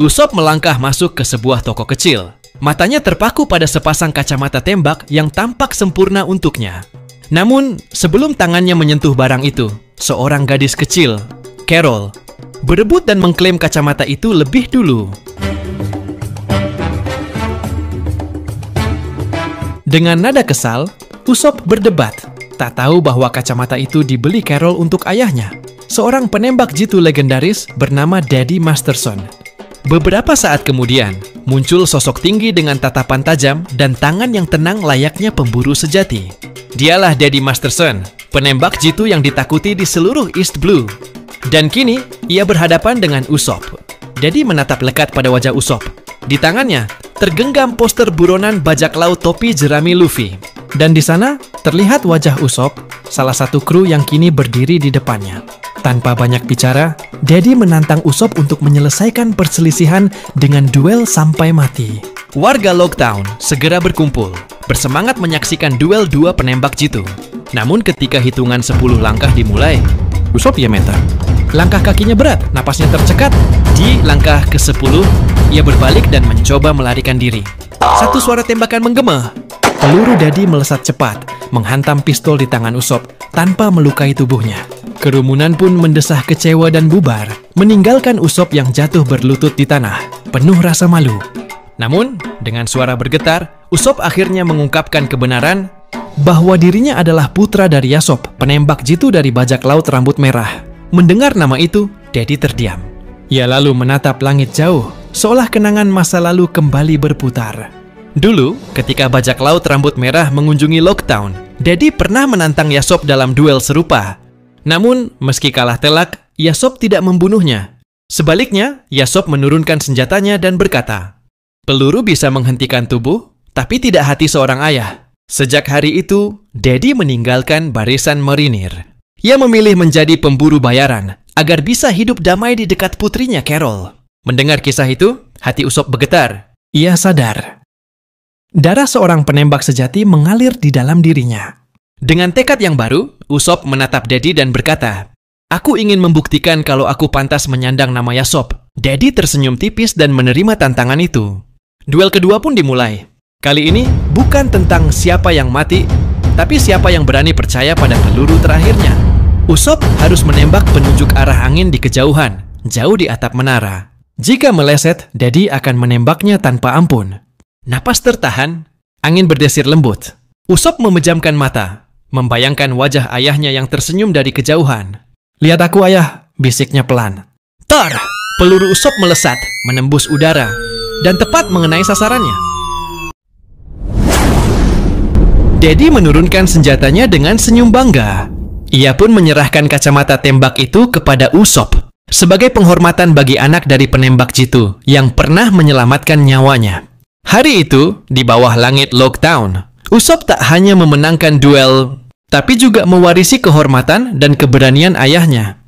Usop melangkah masuk ke sebuah toko kecil. Matanya terpaku pada sepasang kacamata tembak yang tampak sempurna untuknya. Namun, sebelum tangannya menyentuh barang itu, seorang gadis kecil, Carol, berebut dan mengklaim kacamata itu lebih dulu. Dengan nada kesal, Usop berdebat. Tak tahu bahwa kacamata itu dibeli Carol untuk ayahnya, seorang penembak jitu legendaris bernama Daddy Masterson. Beberapa saat kemudian, muncul sosok tinggi dengan tatapan tajam dan tangan yang tenang layaknya pemburu sejati. Dialah Daddy Masterson, penembak jitu yang ditakuti di seluruh East Blue. Dan kini, ia berhadapan dengan Usop. Daddy menatap lekat pada wajah Usop. Di tangannya, tergenggam poster buronan bajak laut topi jerami Luffy. Dan di sana, terlihat wajah Usop, salah satu kru yang kini berdiri di depannya. Tanpa banyak bicara, Daddy menantang Usop untuk menyelesaikan perselisihan dengan duel sampai mati. Warga Loguetown segera berkumpul, bersemangat menyaksikan duel dua penembak jitu. Namun ketika hitungan 10 langkah dimulai, Usop Yameta. Langkah kakinya berat, napasnya tercekat. Di langkah ke-10, ia berbalik dan mencoba melarikan diri. Satu suara tembakan menggema. Peluru Daddy melesat cepat, menghantam pistol di tangan Usop tanpa melukai tubuhnya. Kerumunan pun mendesah kecewa dan bubar, meninggalkan Usop yang jatuh berlutut di tanah, penuh rasa malu. Namun, dengan suara bergetar, Usop akhirnya mengungkapkan kebenaran bahwa dirinya adalah putra dari Yasop, penembak jitu dari bajak laut rambut merah. Mendengar nama itu, Daddy terdiam. Ia lalu menatap langit jauh, seolah kenangan masa lalu kembali berputar. Dulu, ketika bajak laut rambut merah mengunjungi Loguetown, Daddy pernah menantang Yasop dalam duel serupa. Namun, meski kalah telak, Yasop tidak membunuhnya. Sebaliknya, Yasop menurunkan senjatanya dan berkata, "Peluru bisa menghentikan tubuh, tapi tidak hati seorang ayah." Sejak hari itu, Daddy meninggalkan barisan marinir. Ia memilih menjadi pemburu bayaran, agar bisa hidup damai di dekat putrinya Carol. Mendengar kisah itu, hati Usop bergetar. Ia sadar. Darah seorang penembak sejati mengalir di dalam dirinya. Dengan tekad yang baru, Usop menatap Daddy dan berkata, "Aku ingin membuktikan kalau aku pantas menyandang nama Yasop." Daddy tersenyum tipis dan menerima tantangan itu. Duel kedua pun dimulai. Kali ini bukan tentang siapa yang mati, tapi siapa yang berani percaya pada peluru terakhirnya. Usop harus menembak penunjuk arah angin di kejauhan, jauh di atap menara. Jika meleset, Daddy akan menembaknya tanpa ampun. Napas tertahan, angin berdesir lembut. Usop memejamkan mata, membayangkan wajah ayahnya yang tersenyum dari kejauhan. "Lihat aku, ayah," bisiknya pelan. Tar! Peluru Usop melesat, menembus udara, dan tepat mengenai sasarannya. Daddy menurunkan senjatanya dengan senyum bangga. Ia pun menyerahkan kacamata tembak itu kepada Usop sebagai penghormatan bagi anak dari penembak jitu yang pernah menyelamatkan nyawanya. Hari itu, di bawah langit Loguetown, Usop tak hanya memenangkan duel, tapi juga mewarisi kehormatan dan keberanian ayahnya.